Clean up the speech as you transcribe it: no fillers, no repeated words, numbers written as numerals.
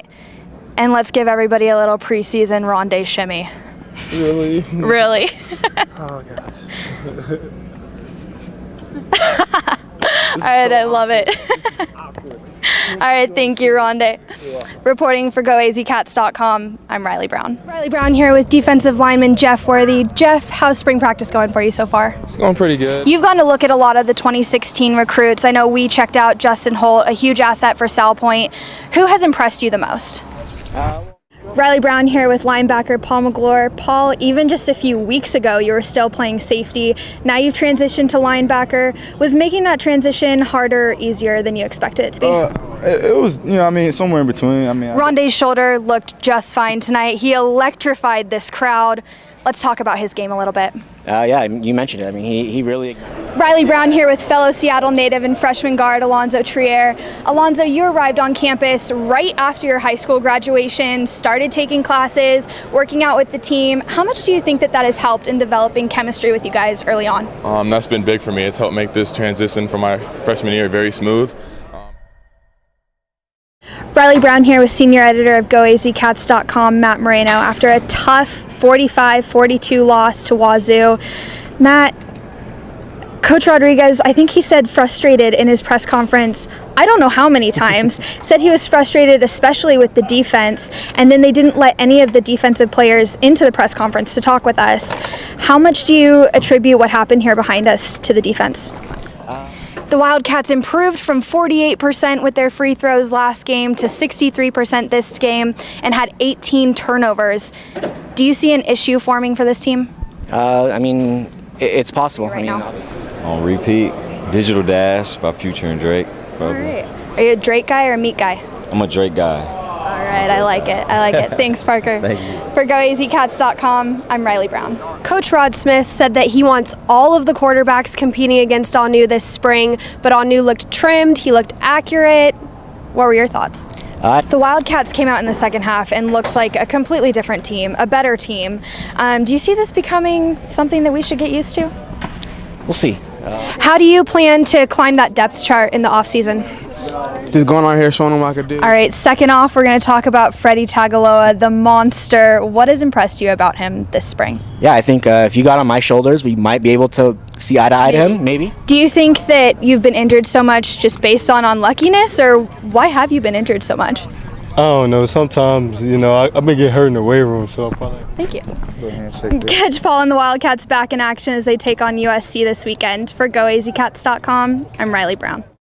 tonight, and let's give everybody a little preseason Rondé shimmy. Really? Really? Oh gosh. All right, I love it. All right, thank you, Rondé. Reporting for GoAZCats.com, I'm Riley Brown. Riley Brown here with defensive lineman Jeff Worthy. Jeff, how's spring practice going for you so far? It's going pretty good. You've gotten to look at a lot of the 2016 recruits. I know we checked out Justin Holt, a huge asset for Sal Point. Who has impressed you the most? Riley Brown here with linebacker Paul McGlure. Paul, even just a few weeks ago, you were still playing safety. Now you've transitioned to linebacker. Was making that transition harder, easier than you expected it to be? It was, somewhere in between. Rondé's shoulder looked just fine tonight. He electrified this crowd. Let's talk about his game a little bit. Yeah, you mentioned it. He really... Riley Brown here with fellow Seattle native and freshman guard Alonzo Trier. Alonzo, you arrived on campus right after your high school graduation, started taking classes, working out with the team. How much do you think that has helped in developing chemistry with you guys early on? That's been big for me. It's helped make this transition from my freshman year very smooth. Riley Brown here with senior editor of GoAZCats.com, Matt Moreno. After a tough 45-42 loss to Wazoo, Matt, Coach Rodriguez, I think he said frustrated in his press conference, I don't know how many times, said he was frustrated especially with the defense, and then they didn't let any of the defensive players into the press conference to talk with us. How much do you attribute what happened here behind us to the defense? The Wildcats improved from 48% with their free throws last game to 63% this game and had 18 turnovers. Do you see an issue forming for this team? It's possible. Right now. On repeat, Digital Dash by Future and Drake. All right. Are you a Drake guy or a Meek guy? I'm a Drake guy. All right, I like it. Thanks, Parker. Thank you. For GoAZCats.com, I'm Riley Brown. Coach Rod Smith said that he wants all of the quarterbacks competing against Anu this spring, but Anu looked trimmed, he looked accurate. What were your thoughts? The Wildcats came out in the second half and looked like a completely different team, a better team. Do you see this becoming something that we should get used to? We'll see. How do you plan to climb that depth chart in the offseason? Just going out here showing them what I could do. All right, second off, we're going to talk about Freddie Tagaloa, the monster. What has impressed you about him this spring? Yeah, I think if you got on my shoulders, we might be able to see eye to eye to him, maybe. Do you think that you've been injured so much just based on unluckiness, or why have you been injured so much? I don't know. Sometimes, I've been getting hurt in the weight room, so I'll probably... Thank you. Catch Paul and the Wildcats back in action as they take on USC this weekend. For GoAZCats.com, I'm Riley Brown.